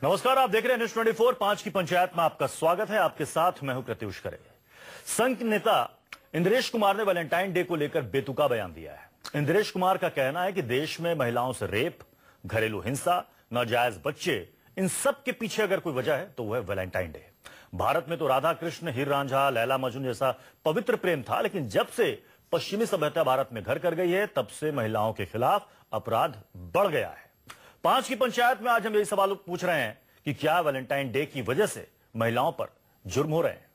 नमस्कार, आप देख रहे हैं न्यूज 24 5 की पंचायत में आपका स्वागत है। आपके साथ मैं हूं प्रत्युष खरे। संघ नेता इंद्रेश कुमार ने वैलेंटाइन डे को लेकर बेतुका बयान दिया है। इंद्रेश कुमार का कहना है कि देश में महिलाओं से रेप, घरेलू हिंसा, नाजायज बच्चे, इन सब के पीछे अगर कोई वजह है तो वह वैलेंटाइन डे। भारत में तो राधा कृष्ण, हीर रांझा, लैला मजनू जैसा पवित्र प्रेम था, लेकिन जब से पश्चिमी सभ्यता भारत में घर कर गई है तब से महिलाओं के खिलाफ अपराध बढ़ गया है। 5 की पंचायत में आज हम यही सवाल पूछ रहे हैं कि क्या वैलेंटाइन डे की वजह से महिलाओं पर जुर्म हो रहे हैं।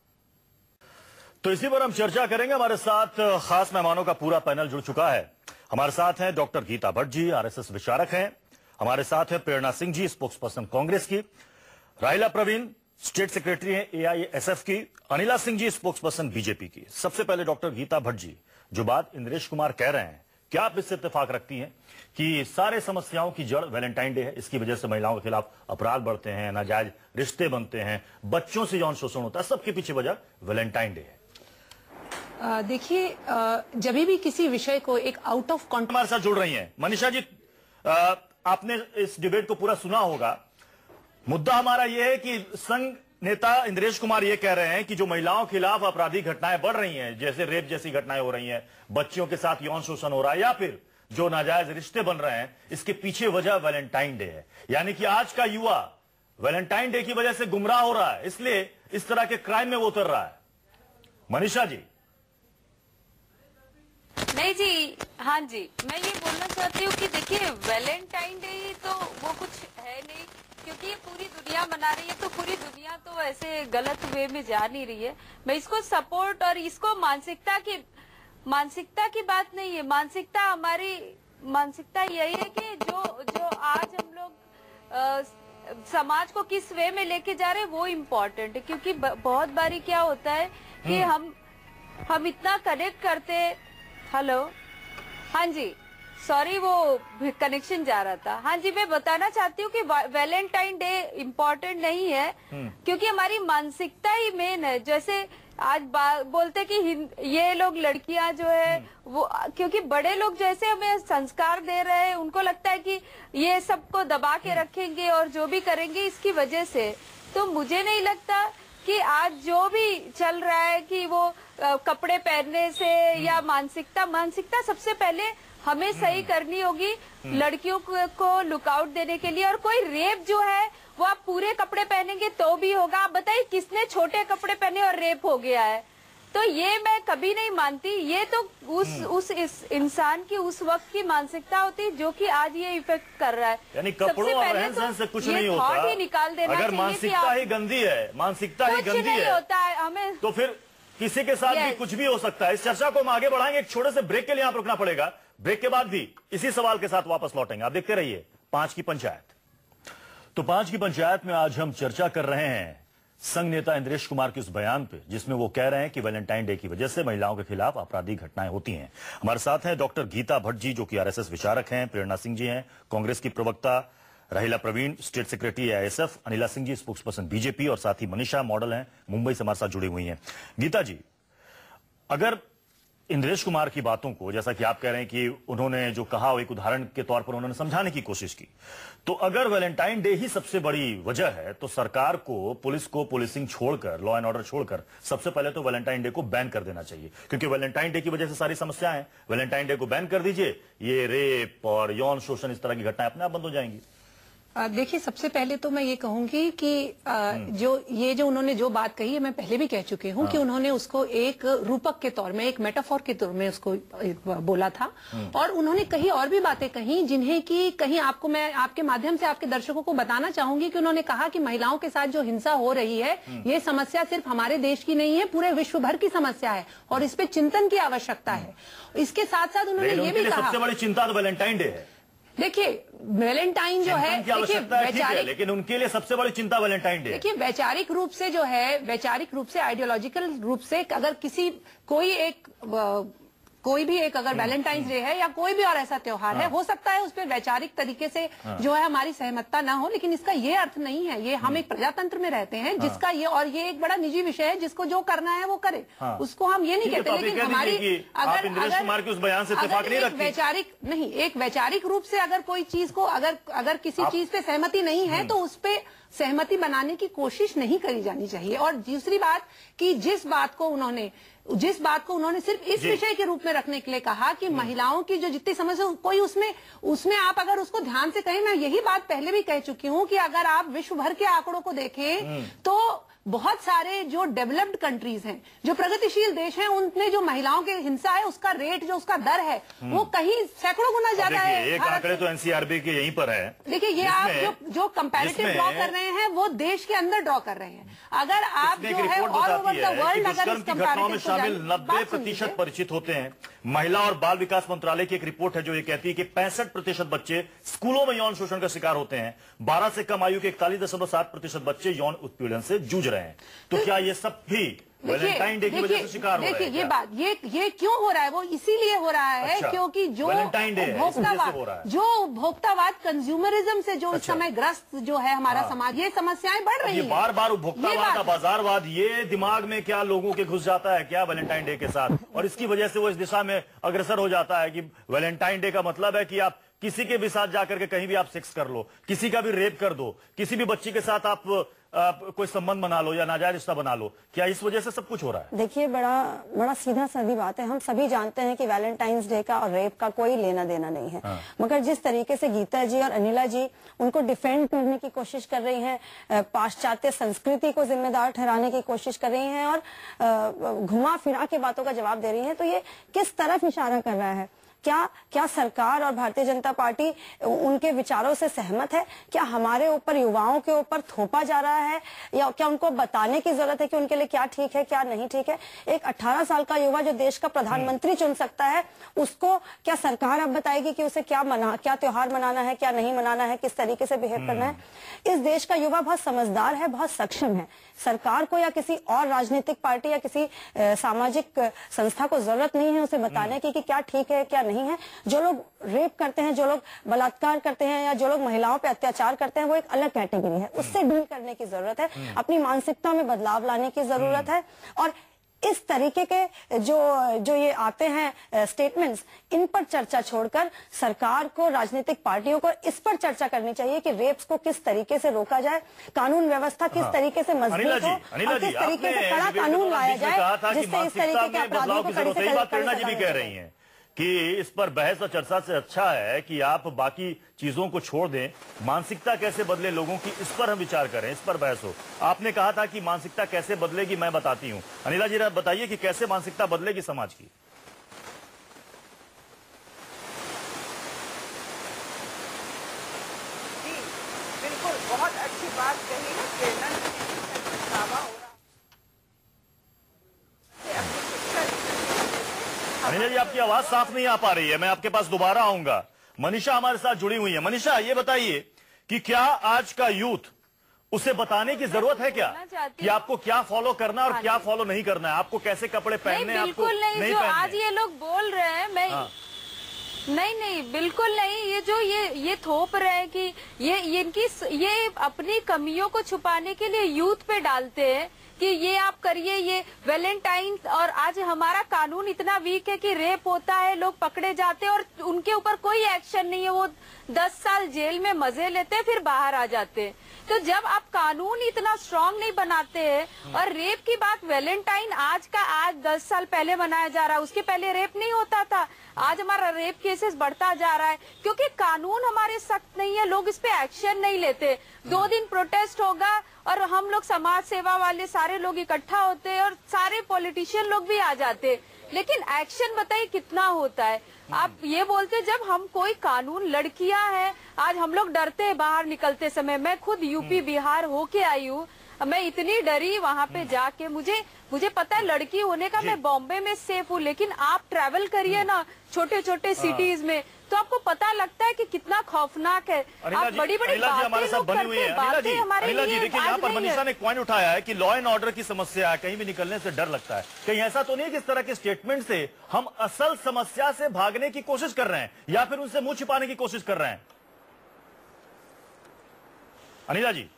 तो इसी पर हम चर्चा करेंगे। हमारे साथ खास मेहमानों का पूरा पैनल जुड़ चुका है। हमारे साथ हैं डॉक्टर गीता भट्ट जी, आरएसएस विचारक हैं। हमारे साथ हैं प्रेरणा सिंह जी, स्पोक्सपर्सन कांग्रेस की। राहिला प्रवीण, स्टेट सेक्रेटरी हैं एआईएसएफ की। अनिला सिंह जी, स्पोक्सपर्सन बीजेपी की। सबसे पहले डॉक्टर गीता भट्ट जी, जो बात इंद्रेश कुमार कह रहे हैं, क्या आप इससे इत्तेफाक रखती हैं कि सारे समस्याओं की जड़ वैलेंटाइन डे है, इसकी वजह से महिलाओं के खिलाफ अपराध बढ़ते हैं, नाजायज रिश्ते बनते हैं, बच्चों से यौन शोषण होता है, सबके पीछे वजह वैलेंटाइन डे है? देखिए, जब भी किसी विषय को एक आउट ऑफ कॉन्टेक्स्ट हमारे साथ जुड़ रही हैं मनीषा जी। आपने इस डिबेट को पूरा सुना होगा। मुद्दा हमारा यह है कि संघ नेता इंद्रेश कुमार ये कह रहे हैं कि जो महिलाओं के खिलाफ आपराधिक घटनाएं बढ़ रही हैं, जैसे रेप जैसी घटनाएं हो रही हैं, बच्चियों के साथ यौन शोषण हो रहा है, या फिर जो नाजायज रिश्ते बन रहे हैं, इसके पीछे वजह वैलेंटाइन डे है। यानी कि आज का युवा वैलेंटाइन डे की वजह से गुमराह हो रहा है, इसलिए इस तरह के क्राइम में वो उतर रहा है। मनीषा जी। नहीं जी, हाँ जी, मैं ये बोलना चाहती हूँ कि देखिए, वैलेंटाइन डे तो वो कुछ है नहीं, क्योंकि ये पूरी दुनिया मना रही है, तो पूरी दुनिया तो ऐसे गलत वे में जा नहीं रही है। मैं इसको सपोर्ट और इसको मानसिकता की बात नहीं है। हमारी मानसिकता यही है कि जो आज हम लोग समाज को किस वे में लेके जा रहे हैं वो इम्पोर्टेंट है। क्योंकि बहुत बारी क्या होता है कि हम इतना कनेक्ट करते। हेलो, हाँ जी, सॉरी वो कनेक्शन जा रहा था। हाँ जी, मैं बताना चाहती हूँ कि वैलेंटाइन डे इम्पोर्टेंट नहीं है, क्योंकि हमारी मानसिकता ही मेन है। जैसे आज बोलते कि ये लोग लड़कियां जो है वो, क्योंकि बड़े लोग जैसे हमें संस्कार दे रहे हैं, उनको लगता है कि ये सबको दबा के रखेंगे और जो भी करेंगे इसकी वजह से। तो मुझे नहीं लगता कि आज जो भी चल रहा है कि वो कपड़े पहनने से या मानसिकता सबसे पहले हमें सही करनी होगी लड़कियों को लुकआउट देने के लिए। और कोई रेप जो है वो आप पूरे कपड़े पहनेंगे तो भी होगा। आप बताइए किसने छोटे कपड़े पहने और रेप हो गया है? तो ये मैं कभी नहीं मानती। ये तो उस इंसान की उस वक्त की मानसिकता होती है जो कि आज ये इफेक्ट कर रहा है। यानी कपड़ों और रहन-सहन से कुछ नहीं होता। ही निकाल देना अगर मानसिकता ही गंदी है, होता है हमें, तो फिर किसी के साथ भी कुछ भी हो सकता है। इस चर्चा को हम आगे बढ़ाएंगे। एक छोटे से ब्रेक के लिए यहाँ रुकना पड़ेगा। ब्रेक के बाद भी इसी सवाल के साथ वापस लौटेंगे। आप देखते रहिए 5 की पंचायत। तो 5 की पंचायत में आज हम चर्चा कर रहे हैं संघ नेता इंद्रेश कुमार के उस बयान पे, जिसमें वो कह रहे हैं कि वैलेंटाइन डे की वजह से महिलाओं के खिलाफ आपराधिक घटनाएं होती हैं। हमारे साथ हैं डॉक्टर गीता भट्ट जी, जो कि आरएसएस विचारक हैं। प्रेरणा सिंह जी हैं, कांग्रेस की प्रवक्ता। Rahila Praveen, state secretary AISF. Anila Singh ji, spokesperson BJP. और साथ ही मनीषा मॉडल हैं, मुंबई से हमारे साथ जुड़ी हुई हैं। गीता जी, अगर इंद्रेश कुमार की बातों को, जैसा कि आप कह रहे हैं कि उन्होंने जो कहा वो एक उदाहरण के तौर पर उन्होंने समझाने की कोशिश की, तो अगर वैलेंटाइन डे ही सबसे बड़ी वजह है तो सरकार को, पुलिस को पुलिसिंग छोड़कर, लॉ एंड ऑर्डर छोड़कर सबसे पहले तो वैलेंटाइन डे को बैन कर देना चाहिए। क्योंकि वैलेंटाइन डे की वजह से सारी समस्याएं हैं। वैलेंटाइन डे को बैन कर दीजिए, ये रेप और यौन शोषण इस तरह की घटनाएं अपने आप बंद हो जाएंगी। देखिए, सबसे पहले तो मैं ये कहूंगी कि जो उन्होंने जो बात कही है, मैं पहले भी कह चुकी हूँ कि उन्होंने उसको एक रूपक के तौर में, एक मेटाफोर के तौर में उसको बोला था। और उन्होंने कहीं और भी बातें कही जिन्हें कि कहीं आपको मैं आपके माध्यम से आपके दर्शकों को बताना चाहूंगी कि उन्होंने कहा कि महिलाओं के साथ जो हिंसा हो रही है, ये समस्या सिर्फ हमारे देश की नहीं है, पूरे विश्व भर की समस्या है और इस पे चिंतन की आवश्यकता है। इसके साथ साथ उन्होंने ये भी कहा सबसे बड़ी चिंता तो वैलेंटाइन डे है। देखिए, वैलेंटाइन जो है, देखिए, लेकिन उनके लिए सबसे बड़ी चिंता वैलेंटाइन डे। देखिए, वैचारिक रूप से जो है, वैचारिक रूप से, आइडियोलॉजिकल रूप से, अगर कोई एक कोई भी एक अगर वैलेंटाइंस डे है या कोई भी और ऐसा त्योहार है, हो सकता है उस पर वैचारिक तरीके से जो है हमारी सहमतता ना हो, लेकिन इसका ये अर्थ नहीं है, ये हम एक प्रजातंत्र में रहते हैं जिसका ये, और ये एक बड़ा निजी विषय है, जिसको जो करना है वो करे, उसको हम ये नहीं कहते। लेकिन हमारी अगर इंद्रेश कुमार के उस बयान से इत्तेफाक नहीं रखती, वैचारिक नहीं, एक वैचारिक रूप से अगर कोई चीज को अगर किसी चीज पे सहमति नहीं है तो उस पे सहमति बनाने की कोशिश नहीं करी जानी चाहिए। और दूसरी बात कि जिस बात को उन्होंने सिर्फ इस विषय के रूप में रखने के लिए कहा कि महिलाओं की जो जितनी समस्या, कोई उसमें आप अगर उसको ध्यान से कहें, मैं यही बात पहले भी कह चुकी हूं कि अगर आप विश्व भर के आंकड़ों को देखें तो बहुत सारे जो डेवलप्ड कंट्रीज हैं, जो प्रगतिशील देश हैं, उनमें जो महिलाओं की हिंसा है उसका रेट, जो उसका दर है वो कहीं सैकड़ों गुना ज्यादा है। एक आंकड़े तो एनसीआरबी के यहीं पर है। देखिए, ये आप जो कंपैरेटिव ड्रॉ कर रहे हैं वो देश के अंदर ड्रॉ कर रहे हैं। अगर आप जो है ऑल ओवर द वर्ल्ड अगर इस घटनाओं में शामिल 90% परिचित होते हैं। महिला और बाल विकास मंत्रालय की एक रिपोर्ट है जो ये कहती है कि 65% बच्चे स्कूलों में यौन शोषण का शिकार होते हैं। 12 से कम आयु के 41.7% बच्चे यौन उत्पीड़न से जूझ रहे हैं। तो क्या ये सब भी वैलेंटाइन डे की वजह से शिकार हो रहे हैं? देखिए, ये बात ये क्यों हो रहा है, वो इसीलिए हो रहा है क्योंकि जो उपभोक्तावाद कंज्यूमरिज्म से जो इस समय ग्रस्त जो है हमारा समाज, ये समस्याएं बढ़ रही हैं। बार बार उपभोक्तावाद, बाजारवाद, ये दिमाग में क्या लोगों के घुस जाता है क्या वैलेंटाइन डे के साथ, और इसकी वजह से वो इस दिशा में अग्रसर हो जाता है कि वैलेंटाइन डे का मतलब है कि आप किसी के भी साथ जाकर के कहीं भी आप सेक्स कर लो, किसी का भी रेप कर दो, किसी भी बच्ची के साथ आप कोई संबंध बना लो या नाजायज रिश्ता बना लो। क्या इस वजह से सब कुछ हो रहा है? देखिए, बड़ा सीधा सादी बात है। हम सभी जानते हैं कि वैलेंटाइंस डे का और रेप का कोई लेना देना नहीं है। मगर जिस तरीके से गीता जी और अनिला जी उनको डिफेंड करने की कोशिश कर रही हैं, पाश्चात्य संस्कृति को जिम्मेदार ठहराने की कोशिश कर रही हैं और घुमा फिरा के बातों का जवाब दे रही हैं, तो ये किस तरफ इशारा कर रहा है? क्या सरकार और भारतीय जनता पार्टी उनके विचारों से सहमत है? क्या हमारे ऊपर, युवाओं के ऊपर थोपा जा रहा है, या क्या उनको बताने की जरूरत है कि उनके लिए क्या ठीक है क्या नहीं ठीक है? एक 18 साल का युवा जो देश का प्रधानमंत्री चुन सकता है, उसको क्या सरकार अब बताएगी कि उसे क्या त्योहार मनाना है, क्या नहीं मनाना है, किस तरीके से बिहेव करना है? इस देश का युवा बहुत समझदार है, बहुत सक्षम है। सरकार को या किसी और राजनीतिक पार्टी या किसी सामाजिक संस्था को जरूरत नहीं है उसे बताने की कि क्या ठीक है क्या नहीं है। जो लोग रेप करते हैं, जो लोग बलात्कार करते हैं या जो लोग महिलाओं पे अत्याचार करते हैं, वो एक अलग कैटेगरी है, उससे डील करने की जरूरत है। अपनी मानसिकता में बदलाव लाने की जरूरत है। और इस तरीके के जो ये आते हैं स्टेटमेंट्स, इन पर चर्चा छोड़कर सरकार को, राजनीतिक पार्टियों को इस पर चर्चा करनी चाहिए कि रेप्स को किस तरीके से रोका जाए, कानून व्यवस्था किस तरीके से मजबूत हो और किस तरीके से कड़ा कानून लाया जाए जिससे इस तरीके के अपराधों को कड़ी से प्रेरणा जी भी कह रही हैं कि इस पर बहस और चर्चा से अच्छा है कि आप बाकी चीजों को छोड़ दें, मानसिकता कैसे बदले लोगों की, इस पर हम विचार करें, इस पर बहस हो। आपने कहा था कि मानसिकता कैसे बदलेगी, मैं बताती हूं। अनिला जी बताइए कि कैसे मानसिकता बदलेगी समाज की। जी बिल्कुल, बहुत अच्छी बात कही है प्रेरणा ने। अनिला जी, आपकी आवाज साफ नहीं आ पा रही है, मैं आपके पास दोबारा आऊंगा। मनीषा हमारे साथ जुड़ी हुई है। मनीषा, ये बताइए कि क्या आज का यूथ, उसे बताने की जरूरत है क्या कि आपको क्या फॉलो करना और क्या फॉलो नहीं करना है, आपको कैसे कपड़े पहनने हैं, आपको नहीं जो पहनने? आज ये लोग बोल रहे हैं, मैं नहीं बिल्कुल नहीं। ये जो ये थोप रहे हैं कि ये अपनी कमियों को छुपाने के लिए यूथ पे डालते हैं कि ये आप करिए, ये वैलेंटाइन। और आज हमारा कानून इतना वीक है कि रेप होता है, लोग पकड़े जाते हैं और उनके ऊपर कोई एक्शन नहीं है, वो 10 साल जेल में मजे लेते हैं, फिर बाहर आ जाते हैं। तो जब आप कानून इतना स्ट्रांग नहीं बनाते हैं, और रेप की बात, वैलेंटाइन आज 10 साल पहले मनाया जा रहा है, उसके पहले रेप नहीं होता था। आज हमारा रेप केसेस बढ़ता जा रहा है क्योंकि कानून हमारे सख्त नहीं है, लोग इस पे एक्शन नहीं लेते। 2 दिन प्रोटेस्ट होगा और हम लोग समाज सेवा वाले सारे लोग इकट्ठा होते हैं और सारे पॉलिटिशियन लोग भी आ जाते, लेकिन एक्शन बताइए कितना होता है। आप ये बोलते, जब हम कोई कानून, लड़कियां हैं, आज हम लोग डरते हैं बाहर निकलते समय। मैं खुद यूपी बिहार होके आई हूँ, मैं इतनी डरी वहाँ पे जाके, मुझे पता है लड़की होने का मैं बॉम्बे में सेफ हूँ, लेकिन आप ट्रैवल करिए ना छोटे छोटे सिटीज में तो आपको पता लगता है कि कितना खौफनाक है। आप बड़ी बड़ी बातें हमारे साथ बनी हुई है। अनिला जी देखिए, यहाँ पर मनीषा ने एक पॉइंट उठाया है कि लॉ एंड ऑर्डर की समस्या है, कहीं भी निकलने से डर लगता है। कहीं ऐसा तो नहीं है कि इस तरह के स्टेटमेंट से हम असल समस्या से भागने की कोशिश कर रहे हैं या फिर उनसे मुंह छिपाने की कोशिश कर रहे हैं? अनिला जी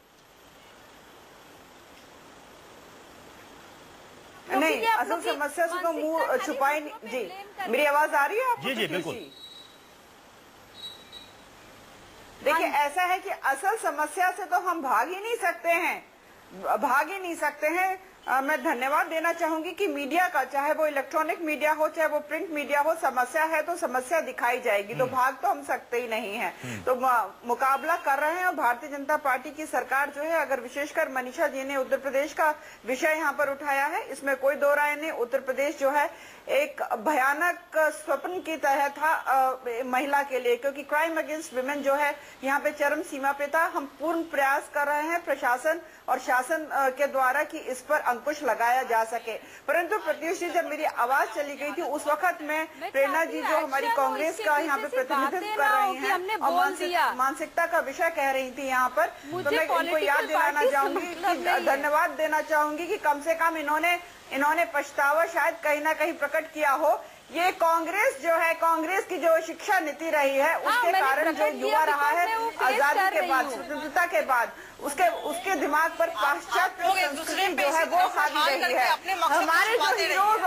नहीं, असल समस्या से तो मुंह छुपाए नहीं। जी, मेरी आवाज आ रही है आपको? जी बिल्कुल। देखिए, ऐसा है कि असल समस्या से तो हम भाग ही नहीं सकते हैं। मैं धन्यवाद देना चाहूंगी कि मीडिया का, चाहे वो इलेक्ट्रॉनिक मीडिया हो चाहे वो प्रिंट मीडिया हो, समस्या है तो समस्या दिखाई जाएगी, तो भाग तो हम सकते ही नहीं है। तो मुकाबला कर रहे हैं। और भारतीय जनता पार्टी की सरकार जो है, अगर विशेषकर मनीषा जी ने उत्तर प्रदेश का विषय यहाँ पर उठाया है, इसमें कोई दो राय नहीं। उत्तर प्रदेश जो है एक भयानक स्वप्न की तरह था महिला के लिए, क्योंकि क्राइम अगेंस्ट विमेन जो है यहाँ पे चरम सीमा पे था। हम पूर्ण प्रयास कर रहे हैं प्रशासन और शासन के द्वारा कि इस पर अंकुश लगाया जा सके, परंतु प्रत्युष जी, जब मेरी आवाज चली गई थी उस वक्त में प्रेरणा जी जो हमारी कांग्रेस का यहाँ पे प्रतिनिधित्व कर रही हैं और मानसिकता का विषय कह रही थी यहाँ पर, तो मैं इनको याद दिलाना चाहूंगी, धन्यवाद देना चाहूंगी कि कम से कम इन्होंने पछतावा शायद कहीं ना कहीं प्रकट किया हो। ये कांग्रेस जो है, कांग्रेस की जो शिक्षा नीति रही है उसके कारण जो युवा रहा है आजादी के बाद, स्वतंत्रता के बाद, उसके दिमाग पर पाश्चात्य संस्कृति जो है वो हावी रही है। हमारे जो हीरोज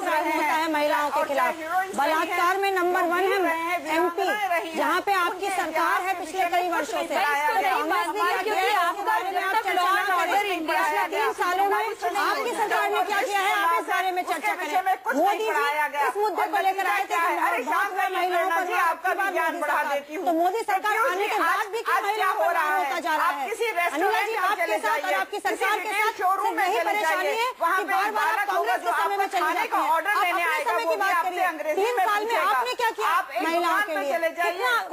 रहे हैं महिलाओं के खिलाफ बलात्कार में नंबर 1 है एमपी, जहाँ पे आपकी सरकार है पिछले कई वर्षों से। पिछले 3 सालों में आपकी सरकार ने क्या किया है, आप इस बारे में चर्चा करें। मोदी जी इस मुद्दे को लेकर आए थे, महिलाओं पर आपका ज्ञान बढ़ा देती हूँ, तो मोदी सरकार आने के बाद भी क्या महिलाओं पर होता जा रहा है? अनिला जी, आपके साथ और आपकी सरकार के साथ शोरूम में परेशानी है कि बार-बार आप कांग्रेस के समय में चले जाते हैं। आप अपने समय की बात करिए, 3 साल में आपने क्या किया महिलाओं के लिए?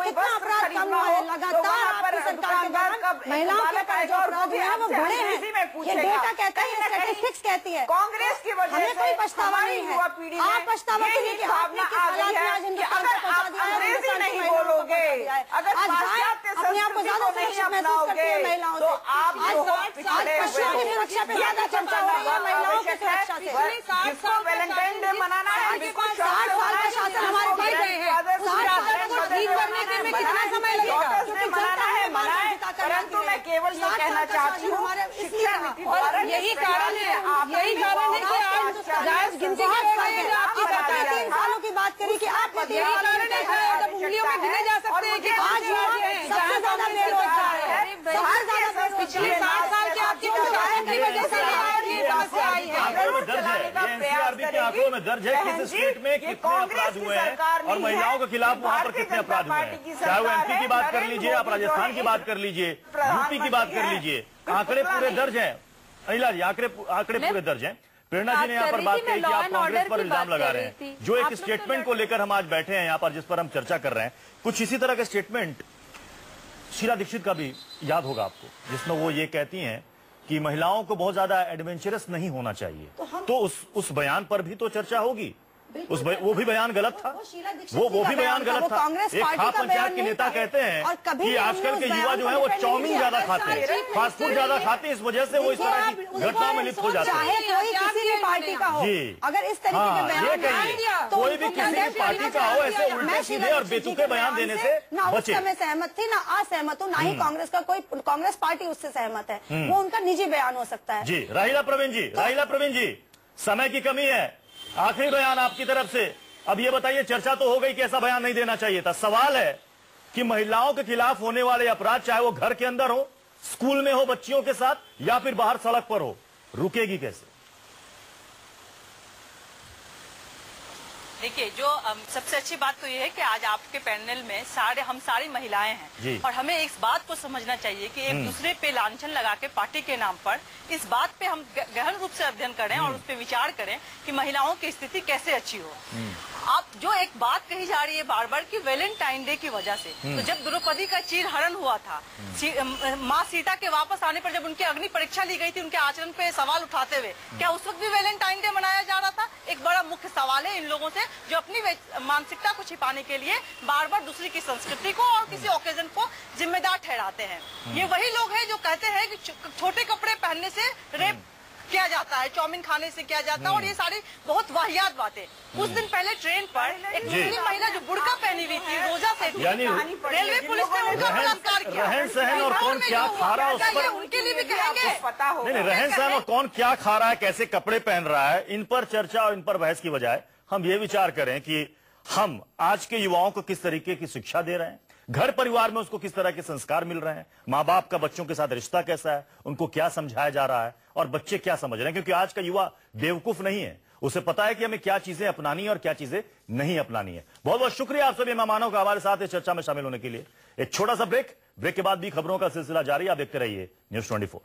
कितना अपराध कम हुआ है? लगातार आपकी सरकार के दौरान महिलाओं के ऊपर जो अपराध हुए हैं वो बढ़े हैं। ये डेटा कहता है, स्टैटिस्टिक्स कहती है। कांग्रेस की वजह से हमें कोई पछतावा नहीं है। आप पछतावा करिए कि आपने किस हालात में आज इनके पास पहुंचा दिया है। अंग्रेजी नहीं बोलोगे, अगर पाश्चात्य संस्कृति को नहीं अपनाओगे तो आप पशुओं की सुरक्षा पे ज्यादा चर्चा हो रही है महिलाओं की सुरक्षा से। जिसको वैलेंटाइन डे मनाना है, 60 साल का शासन हमारे बढ़ गए हैं, 60 साल को ठीक करने में कितना समय लगेगा? मनाना है मनाए, परंतु मैं केवल ये कहना चाहती हूँ, शिक्षा नीति द्वारा यही कारण है कि आज जायज गिनती आपकी सरकार 3 सालों की बात करी कि आप उंगलियों में गिने जा सकते हैं कि आज सबसे ज्यादा बेरोजगार है, सबसे ज्यादा पिछले 60 साल के आपकी प्रशासन की वजह से ये समस्या आई है। एनसीआरबी के आंकड़ों में दर्ज है किस स्टेट में कितने अपराध हुए हैं और महिलाओं के खिलाफ वहाँ पर कितने अपराध हुए हैं। चाहे वो एमपी की बात कर लीजिए, आप राजस्थान की बात कर लीजिए, यूपी की बात कर लीजिए, आंकड़े पूरे दर्ज हैं। अनिला जी, आंकड़े पूरे दर्ज हैं। प्रेरणा जी ने यहाँ पर बात कही कि आप कांग्रेस पर इल्जाम लगा रहे हैं। जो एक स्टेटमेंट को लेकर हम आज बैठे हैं यहाँ पर, जिस पर हम चर्चा कर रहे हैं, कुछ इसी तरह का स्टेटमेंट शीला दीक्षित का भी याद होगा आपको, जिसमें वो ये कहती हैं कि महिलाओं को बहुत ज्यादा एडवेंचरस नहीं होना चाहिए। तो उस बयान पर भी तो चर्चा होगी। वो भी बयान गलत था, वो भी बयान गलत था। एक खाप पंचायत के नेता कहते हैं कि आजकल के युवा जो है वो चाउमीन ज्यादा खाते हैं, फास्ट फूड ज्यादा खाते हैं, इस वजह से वो इस तरह की घटनाओं में लिप्त हो जाते हैं। किसी भी पार्टी का हो, अगर इस तरीके के बयान ये कहिए, कोई भी किसी भी पार्टी का हो, ऐसे उल्टे सीधे और बेतुके बयान देने से ना उस समय सहमत थी, ना असहमत हूँ, ना ही कांग्रेस का कोई कांग्रेस पार्टी उससे सहमत है। वो उनका निजी बयान हो सकता है। जी राहिला प्रवीण जी, समय की कमी है, आखिरी बयान आपकी तरफ से। अब ये बताइए, चर्चा तो हो गई कि ऐसा बयान नहीं देना चाहिए था। सवाल है कि महिलाओं के खिलाफ होने वाले अपराध, चाहे वो घर के अंदर हो, स्कूल में हो बच्चियों के साथ, या फिर बाहर सड़क पर हो, रुकेगी कैसे? देखिए, जो सबसे अच्छी बात तो ये है कि आज आपके पैनल में हम सारी महिलाएं हैं और हमें इस बात को समझना चाहिए कि एक दूसरे पे लांछन लगा के पार्टी के नाम पर इस बात पे हम गहन रूप से अध्ययन करें और उस पर विचार करें कि महिलाओं की स्थिति कैसे अच्छी हो। आप जो एक बात कही जा रही है बार बार कि वैलेंटाइन डे की वजह से, तो जब द्रौपदी का चीरहरण हुआ था, माँ सीता के वापस आने पर जब उनकी अग्नि परीक्षा ली गई थी उनके आचरण पे सवाल उठाते हुए, क्या उस वक्त भी वैलेंटाइन डे मनाया जा रहा था? एक बड़ा मुख्य सवाल है इन लोगों से जो अपनी मानसिकता को छिपाने के लिए बार बार दूसरी की संस्कृति को और किसी ओकेजन को जिम्मेदार ठहराते हैं। ये वही लोग हैं जो कहते हैं कि छोटे कपड़े पहनने से रेप किया जाता है, चाउमीन खाने से किया जाता है, और ये सारी बहुत वाहियात बातें। कुछ दिन पहले ट्रेन पर एक मुस्लिम महिला जो बुर्का पहनी हुई थी, रोजा से थी, रेलवे पुलिस ने उनका बलात्कार किया। रहन सहन और कौन क्या खा रहा है उस पर उनके लिए भी कहेंगे। नहीं, रहन सहन और कौन क्या खा रहा है, कैसे कपड़े पहन रहा है, इन पर चर्चा और इन पर बहस की बजाय हम ये विचार करें कि हम आज के युवाओं को किस तरीके की शिक्षा दे रहे हैं, घर परिवार में उसको किस तरह के संस्कार मिल रहे हैं, माँ बाप का बच्चों के साथ रिश्ता कैसा है, उनको क्या समझाया जा रहा है और बच्चे क्या समझ रहे हैं। क्योंकि आज का युवा बेवकूफ नहीं है, उसे पता है कि हमें क्या चीजें अपनानी है और क्या चीजें नहीं अपनानी है। बहुत बहुत शुक्रिया आप सभी मेहमानों का हमारे साथ इस चर्चा में शामिल होने के लिए। एक छोटा सा ब्रेक के बाद भी खबरों का सिलसिला जारी। आप देखते रहिए News 24।